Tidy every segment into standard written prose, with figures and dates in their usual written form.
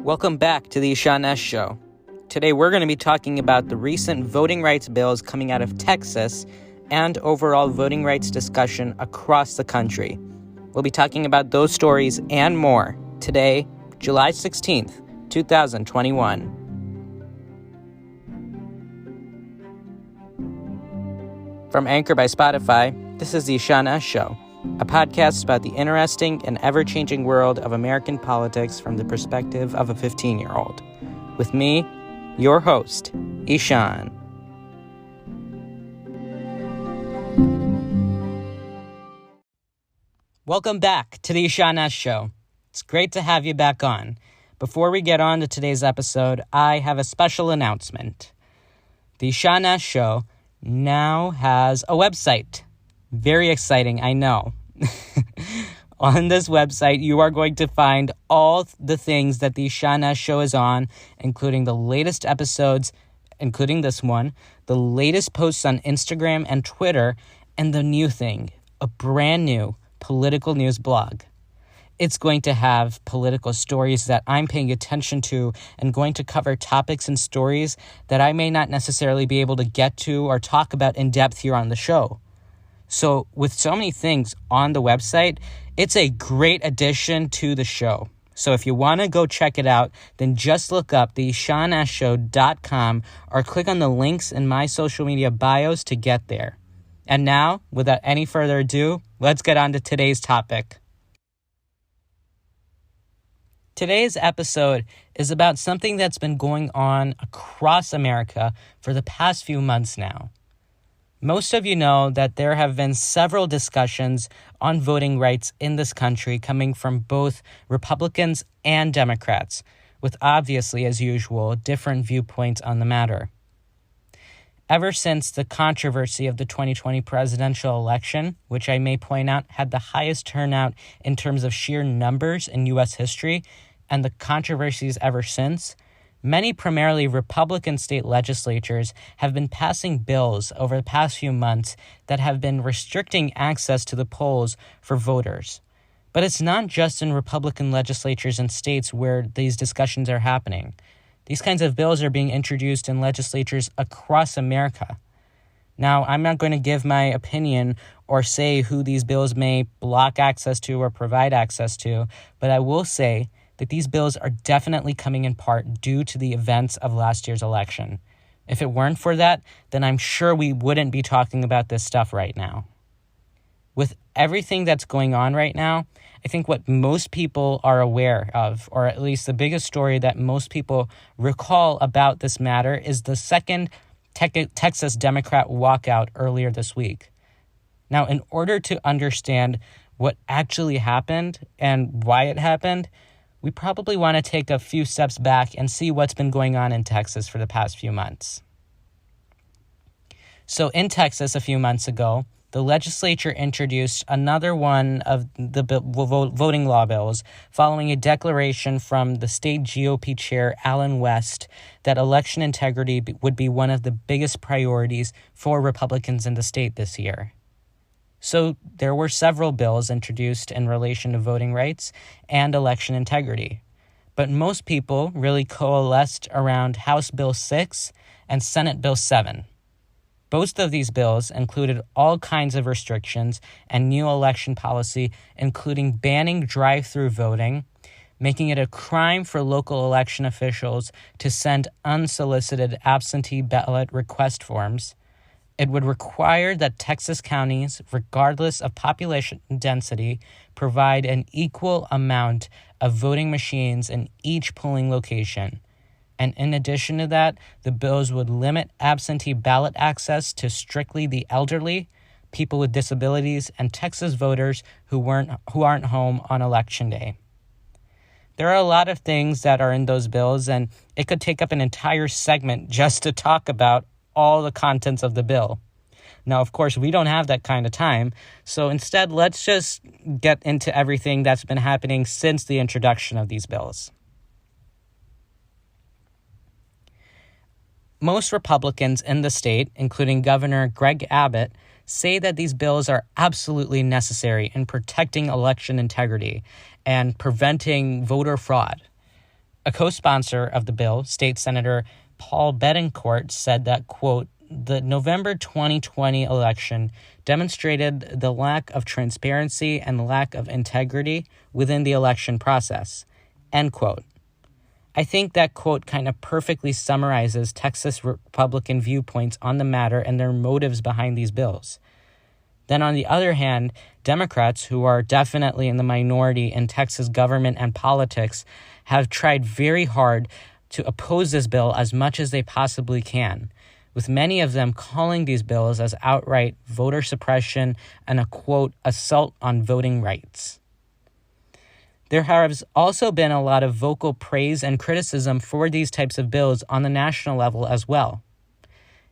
Welcome back to the Ishaan S Show. Today we're going to be talking about the recent voting rights bills coming out of Texas and overall voting rights discussion across the country. We'll be talking about those stories and more today, July 16th, 2021. From Anchor by Spotify, this is the Ishaan S Show, a podcast about the interesting and ever-changing world of American politics from the perspective of a 15-year-old. With me, your host, Ishaan. Welcome back to the Ishaan S Show. It's great to have you back on. Before we get on to today's episode, I have a special announcement. The Ishaan S Show now has a website. Very exciting, I know. On this website, you are going to find all the things that the Ishaan S Show is on, including the latest episodes, including this one, the latest posts on Instagram and Twitter, and the new thing, a brand new political news blog. It's going to have political stories that I'm paying attention to and going to cover topics and stories that I may not necessarily be able to get to or talk about in depth here on the show. So with so many things on the website, it's a great addition to the show. So if you want to go check it out, then just look up the IshaanSshow.com or click on the links in my social media bios to get there. And now, without any further ado, let's get on to today's topic. Today's episode is about something that's been going on across America for the past few months now. Most of you know that there have been several discussions on voting rights in this country coming from both Republicans and Democrats, with obviously, as usual, different viewpoints on the matter. Ever since the controversy of the 2020 presidential election, which I may point out had the highest turnout in terms of sheer numbers in U.S. history, and the controversies ever since, many primarily Republican state legislatures have been passing bills over the past few months that have been restricting access to the polls for voters. But it's not just in Republican legislatures and states where these discussions are happening. These kinds of bills are being introduced in legislatures across America. Now, I'm not going to give my opinion or say who these bills may block access to or provide access to, but I will say that these bills are definitely coming in part due to the events of last year's election. If it weren't for that, then I'm sure we wouldn't be talking about this stuff right now. With everything that's going on right now, I think what most people are aware of, or at least the biggest story that most people recall about this matter, is the second Texas Democrat walkout earlier this week. Now, in order to understand what actually happened and why it happened, we probably want to take a few steps back and see what's been going on in Texas for the past few months. So in Texas a few months ago, the legislature introduced another one of the voting law bills following a declaration from the state GOP chair, Allen West, that election integrity would be one of the biggest priorities for Republicans in the state this year. So there were several bills introduced in relation to voting rights and election integrity. But most people really coalesced around House Bill 6 and Senate Bill 7. Both of these bills included all kinds of restrictions and new election policy, including banning drive-through voting, making it a crime for local election officials to send unsolicited absentee ballot request forms. It would require that Texas counties, regardless of population density, provide an equal amount of voting machines in each polling location. And in addition to that, the bills would limit absentee ballot access to strictly the elderly, people with disabilities, and Texas voters who aren't home on Election Day. There are a lot of things that are in those bills, and it could take up an entire segment just to talk about all the contents of the bill. Now, of course, we don't have that kind of time, so instead, let's just get into everything that's been happening since the introduction of these bills. Most Republicans in the state, including Governor Greg Abbott, say that these bills are absolutely necessary in protecting election integrity and preventing voter fraud. A co-sponsor of the bill, State Senator Paul Bettencourt, said that, quote, the November 2020 election demonstrated the lack of transparency and the lack of integrity within the election process, end quote. I think that quote kind of perfectly summarizes Texas Republican viewpoints on the matter and their motives behind these bills. Then on the other hand, Democrats, who are definitely in the minority in Texas government and politics, have tried very hard to oppose this bill as much as they possibly can, with many of them calling these bills as outright voter suppression and a, quote, assault on voting rights. There has also been a lot of vocal praise and criticism for these types of bills on the national level as well.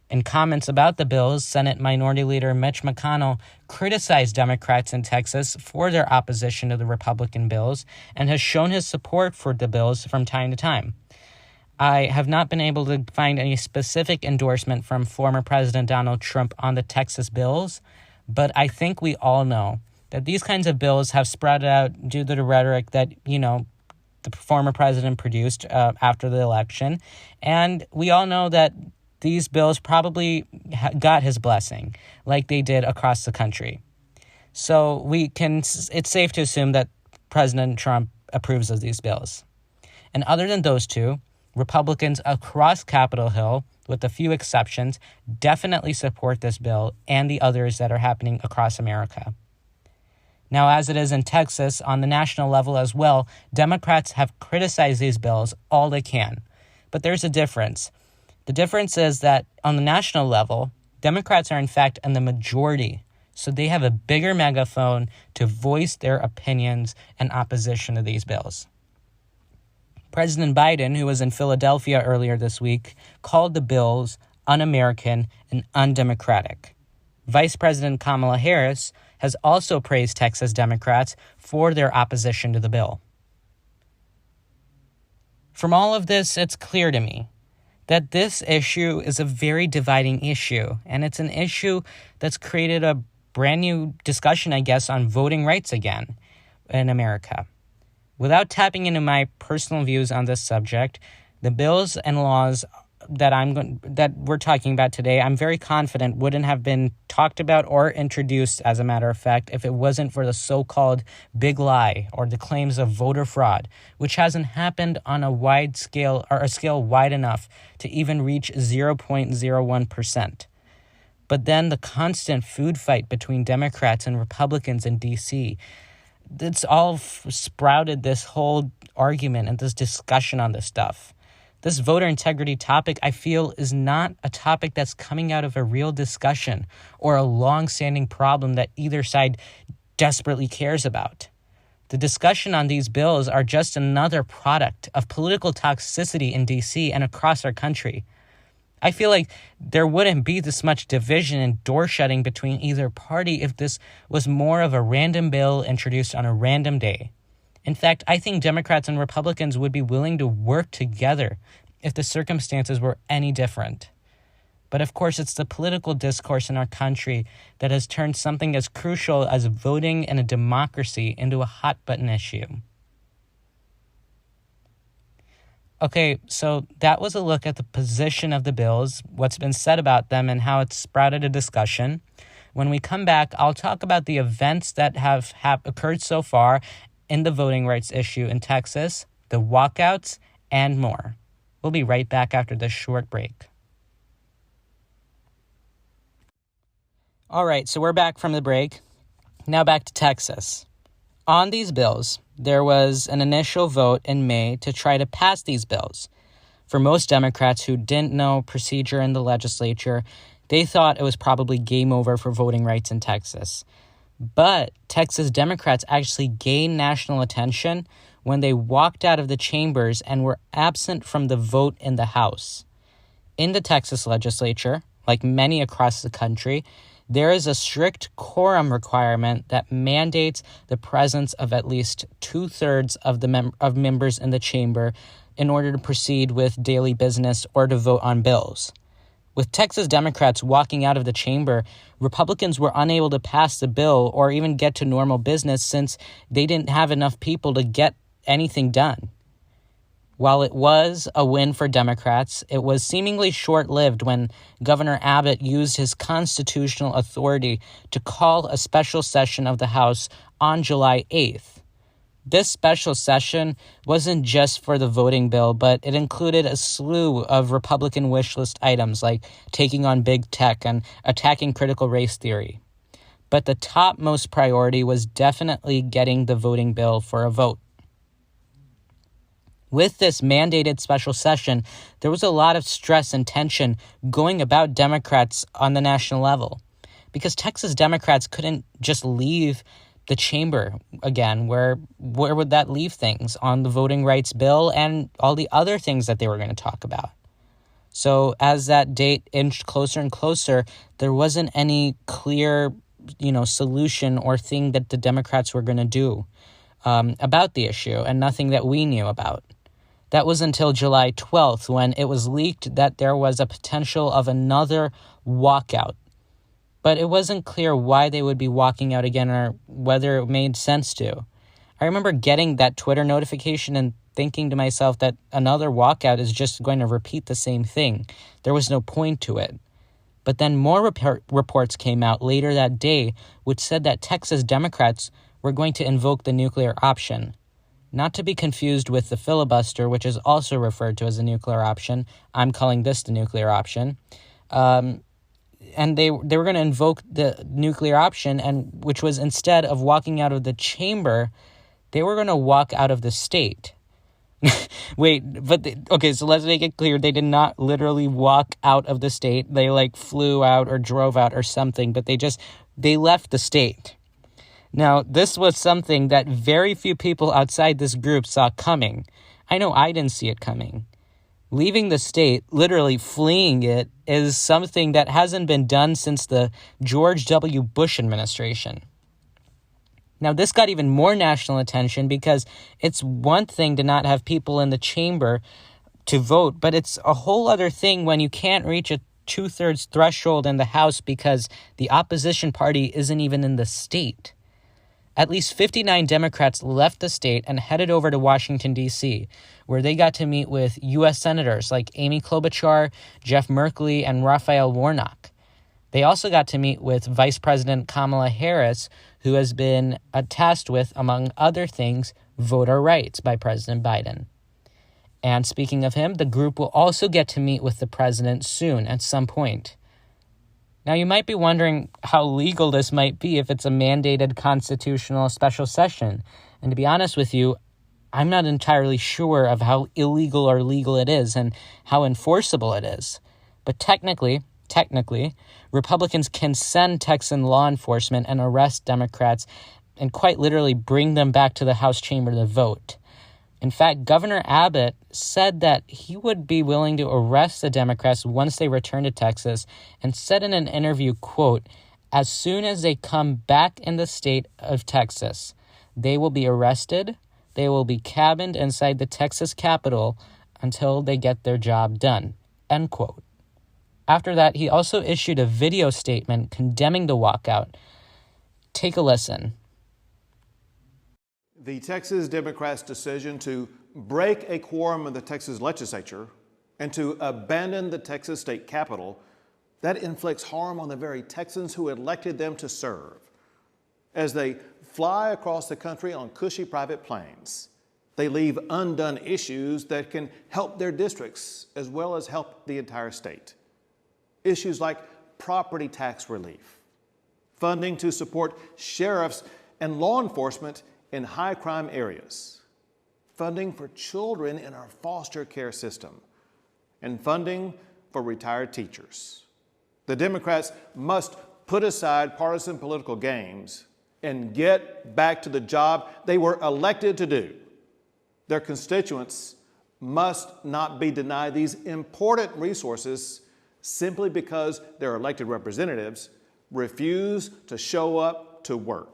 In comments about the bills, Senate Minority Leader Mitch McConnell criticized Democrats in Texas for their opposition to the Republican bills and has shown his support for the bills from time to time. I have not been able to find any specific endorsement from former President Donald Trump on the Texas bills, but I think we all know that these kinds of bills have spread out due to the rhetoric that, the former president produced after the election. And we all know that these bills probably got his blessing, like they did across the country. So it's safe to assume that President Trump approves of these bills. And other than those two, Republicans across Capitol Hill, with a few exceptions, definitely support this bill and the others that are happening across America. Now, as it is in Texas, on the national level as well, Democrats have criticized these bills all they can. But there's a difference. The difference is that on the national level, Democrats are in fact in the majority, so they have a bigger megaphone to voice their opinions and opposition to these bills. President Biden, who was in Philadelphia earlier this week, called the bills un-American and undemocratic. Vice President Kamala Harris has also praised Texas Democrats for their opposition to the bill. From all of this, it's clear to me that this issue is a very dividing issue, and it's an issue that's created a brand new discussion, I guess, on voting rights again in America. Without tapping into my personal views on this subject, the bills and laws that we're talking about today, I'm very confident wouldn't have been talked about or introduced, as a matter of fact, if it wasn't for the so-called big lie or the claims of voter fraud, which hasn't happened on a wide scale or a scale wide enough to even reach 0.01%. But then the constant food fight between Democrats and Republicans in D.C., it's all sprouted this whole argument and this discussion on this stuff. This voter integrity topic, I feel, is not a topic that's coming out of a real discussion or a long-standing problem that either side desperately cares about. The discussion on these bills are just another product of political toxicity in D.C. and across our country. I feel like there wouldn't be this much division and door shutting between either party if this was more of a random bill introduced on a random day. In fact, I think Democrats and Republicans would be willing to work together if the circumstances were any different. But of course, it's the political discourse in our country that has turned something as crucial as voting in a democracy into a hot-button issue. Okay, so that was a look at the position of the bills, what's been said about them, and how it's sprouted a discussion. When we come back, I'll talk about the events that have occurred so far in the voting rights issue in Texas, the walkouts, and more. We'll be right back after this short break. All right, so we're back from the break. Now back to Texas. On these bills, there was an initial vote in May to try to pass these bills. For most Democrats who didn't know procedure in the legislature, they thought it was probably game over for voting rights in Texas. But Texas Democrats actually gained national attention when they walked out of the chambers and were absent from the vote in the House. In the Texas legislature, like many across the country, there is a strict quorum requirement that mandates the presence of at least 2/3 of the members in the chamber in order to proceed with daily business or to vote on bills. With Texas Democrats walking out of the chamber, Republicans were unable to pass the bill or even get to normal business since they didn't have enough people to get anything done. While it was a win for Democrats, it was seemingly short-lived when Governor Abbott used his constitutional authority to call a special session of the House on July 8th. This special session wasn't just for the voting bill, but it included a slew of Republican wish list items like taking on big tech and attacking critical race theory. But the topmost priority was definitely getting the voting bill for a vote. With this mandated special session, there was a lot of stress and tension going about Democrats on the national level because Texas Democrats couldn't just leave the chamber again. Where would that leave things on the voting rights bill and all the other things that they were going to talk about? So as that date inched closer and closer, there wasn't any clear, solution or thing that the Democrats were going to do about the issue, and nothing that we knew about. That was until July 12th when it was leaked that there was a potential of another walkout. But it wasn't clear why they would be walking out again or whether it made sense to. I remember getting that Twitter notification and thinking to myself that another walkout is just going to repeat the same thing. There was no point to it. But then more reports came out later that day which said that Texas Democrats were going to invoke the nuclear option. Not to be confused with the filibuster, which is also referred to as the nuclear option. I'm calling this the nuclear option. And they were going to invoke the nuclear option, and which was instead of walking out of the chamber, they were going to walk out of the state. Wait, okay, so let's make it clear. They did not literally walk out of the state. They flew out or drove out or something, but they left the state. Now, this was something that very few people outside this group saw coming. I know I didn't see it coming. Leaving the state, literally fleeing it, is something that hasn't been done since the George W. Bush administration. Now, this got even more national attention because it's one thing to not have people in the chamber to vote, but it's a whole other thing when you can't reach a 2/3 threshold in the House because the opposition party isn't even in the state. At least 59 Democrats left the state and headed over to Washington, D.C., where they got to meet with U.S. senators like Amy Klobuchar, Jeff Merkley, and Raphael Warnock. They also got to meet with Vice President Kamala Harris, who has been tasked with, among other things, voter rights by President Biden. And speaking of him, the group will also get to meet with the president soon at some point. Now, you might be wondering how legal this might be if it's a mandated constitutional special session. And to be honest with you, I'm not entirely sure of how illegal or legal it is and how enforceable it is. But technically, Republicans can send Texan law enforcement and arrest Democrats and quite literally bring them back to the House chamber to vote. In fact, Governor Abbott said that he would be willing to arrest the Democrats once they return to Texas and said in an interview, quote, "As soon as they come back in the state of Texas, they will be arrested, they will be cabined inside the Texas Capitol until they get their job done," end quote. After that, he also issued a video statement condemning the walkout. Take a listen. The Texas Democrats' decision to break a quorum of the Texas legislature and to abandon the Texas state capitol, that inflicts harm on the very Texans who elected them to serve. As they fly across the country on cushy private planes, they leave undone issues that can help their districts as well as help the entire state. Issues like property tax relief, funding to support sheriffs and law enforcement in high crime areas, funding for children in our foster care system, and funding for retired teachers. The Democrats must put aside partisan political games and get back to the job they were elected to do. Their constituents must not be denied these important resources simply because their elected representatives refuse to show up to work.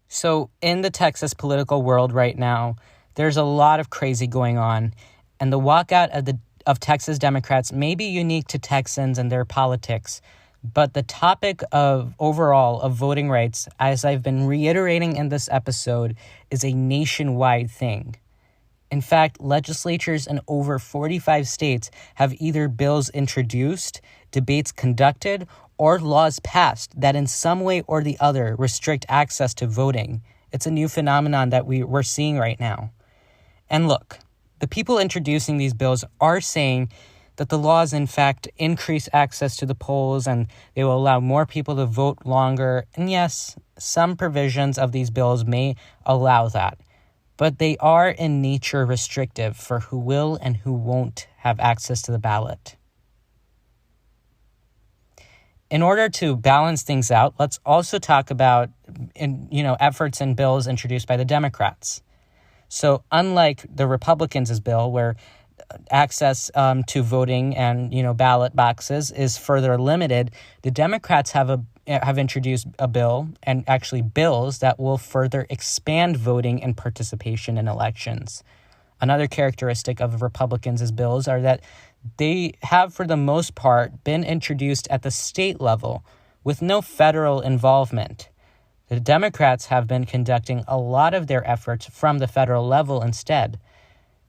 So in the Texas political world right now, there's a lot of crazy going on, and the walkout of Texas Democrats may be unique to Texans and their politics, But the topic of overall of voting rights, as I've been reiterating in this episode, is a nationwide thing. In fact, legislatures in over 45 states have either bills introduced, debates conducted, or laws passed that in some way or the other restrict access to voting. It's a new phenomenon that we're seeing right now. And look, the people introducing these bills are saying that the laws, in fact, increase access to the polls and they will allow more people to vote longer. And yes, some provisions of these bills may allow that, but they are in nature restrictive for who will and who won't have access to the ballot. In order to balance things out, let's also talk about efforts and bills introduced by the Democrats. So unlike the Republicans' bill, where access to voting and ballot boxes is further limited, the Democrats have introduced a bill, and actually bills, that will further expand voting and participation in elections. Another characteristic of Republicans' bills are that they have, for the most part, been introduced at the state level with no federal involvement. The Democrats have been conducting a lot of their efforts from the federal level instead.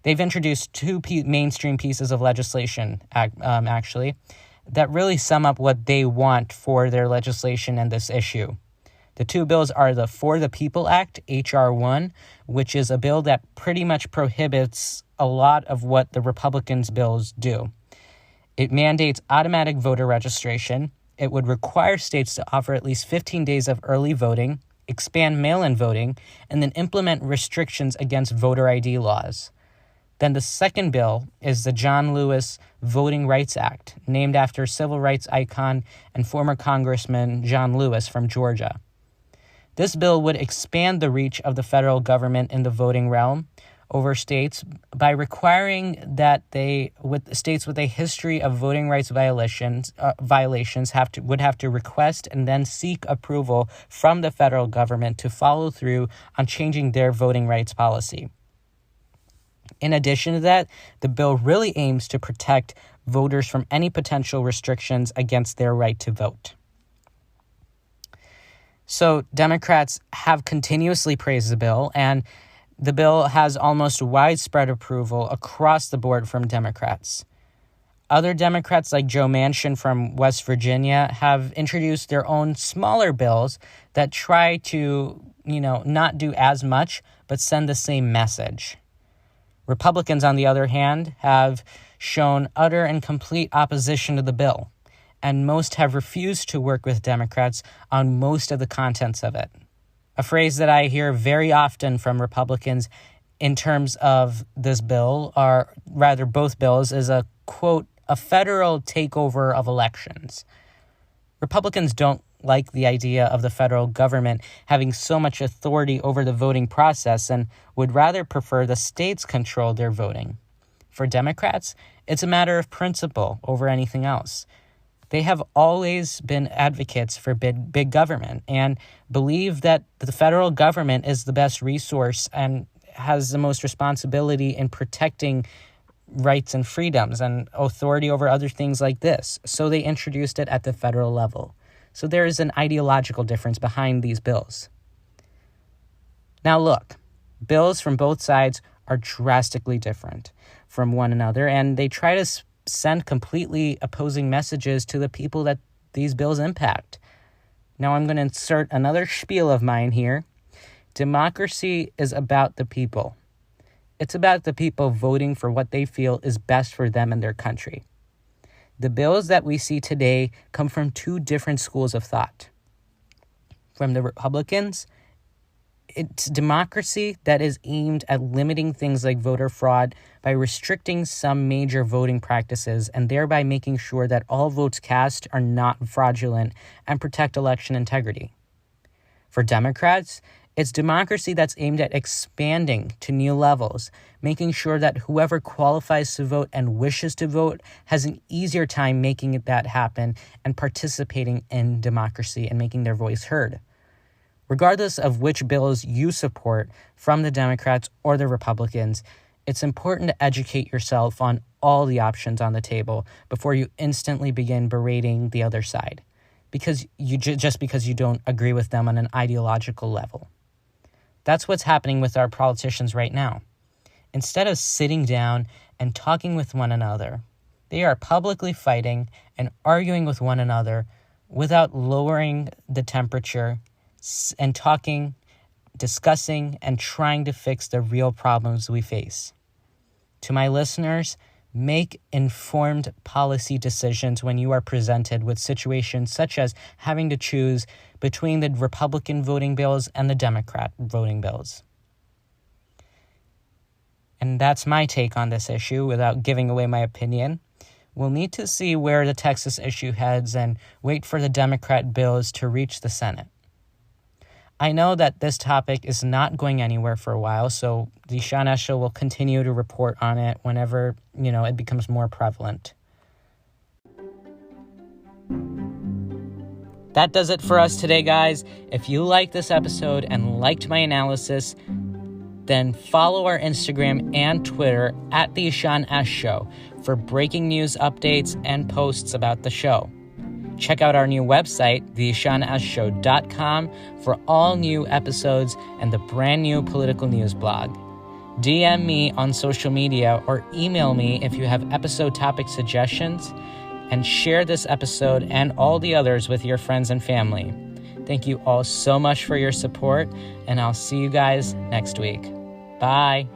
They've introduced two mainstream pieces of legislation, actually, that really sum up what they want for their legislation and this issue. The two bills are the For the People Act, H.R. 1, which is a bill that pretty much prohibits a lot of what the Republicans' bills do. It mandates automatic voter registration. It would require states to offer at least 15 days of early voting, expand mail-in voting, and then implement restrictions against voter ID laws. Then the second bill is the John Lewis Voting Rights Act, named after civil rights icon and former Congressman John Lewis from Georgia. This bill would expand the reach of the federal government in the voting realm over states by requiring that states with a history of voting rights violations would have to request and then seek approval from the federal government to follow through on changing their voting rights policy. In addition to that, the bill really aims to protect voters from any potential restrictions against their right to vote. So Democrats have continuously praised the bill, and the bill has almost widespread approval across the board from Democrats. Other Democrats, like Joe Manchin from West Virginia, have introduced their own smaller bills that try to, not do as much, but send the same message. Republicans, on the other hand, have shown utter and complete opposition to the bill, and most have refused to work with Democrats on most of the contents of it. A phrase that I hear very often from Republicans in terms of this bill, or rather both bills, is a, quote, a federal takeover of elections. Republicans don't like the idea of the federal government having so much authority over the voting process and would rather prefer the states control their voting. For Democrats, it's a matter of principle over anything else. They have always been advocates for big government and believe that the federal government is the best resource and has the most responsibility in protecting rights and freedoms and authority over other things like this. So they introduced it at the federal level. So there is an ideological difference behind these bills. Now look, bills from both sides are drastically different from one another, and they try to send completely opposing messages to the people that these bills impact. Now I'm going to insert another spiel of mine here. Democracy is about the people. It's about the people voting for what they feel is best for them and their country. The bills that we see today come from two different schools of thought. From the Republicans, it's democracy that is aimed at limiting things like voter fraud by restricting some major voting practices and thereby making sure that all votes cast are not fraudulent and protect election integrity. For Democrats, it's democracy that's aimed at expanding to new levels, making sure that whoever qualifies to vote and wishes to vote has an easier time making that happen and participating in democracy and making their voice heard. Regardless of which bills you support from the Democrats or the Republicans, it's important to educate yourself on all the options on the table before you instantly begin berating the other side. just because you don't agree with them on an ideological level. That's what's happening with our politicians right now. Instead of sitting down and talking with one another, they are publicly fighting and arguing with one another without lowering the temperature and talking, discussing, and trying to fix the real problems we face. To my listeners, make informed policy decisions when you are presented with situations such as having to choose between the Republican voting bills and the Democrat voting bills. And that's my take on this issue without giving away my opinion. We'll need to see where the Texas issue heads and wait for the Democrat bills to reach the Senate. I know that this topic is not going anywhere for a while, so the Ishaan S Show will continue to report on it whenever, it becomes more prevalent. That does it for us today, guys. If you liked this episode and liked my analysis, then follow our Instagram and Twitter at the Ishaan S Show for breaking news updates and posts about the show. Check out our new website, theishaanshow.com, for all new episodes and the brand new political news blog. DM me on social media or email me if you have episode topic suggestions, and share this episode and all the others with your friends and family. Thank you all so much for your support, and I'll see you guys next week. Bye.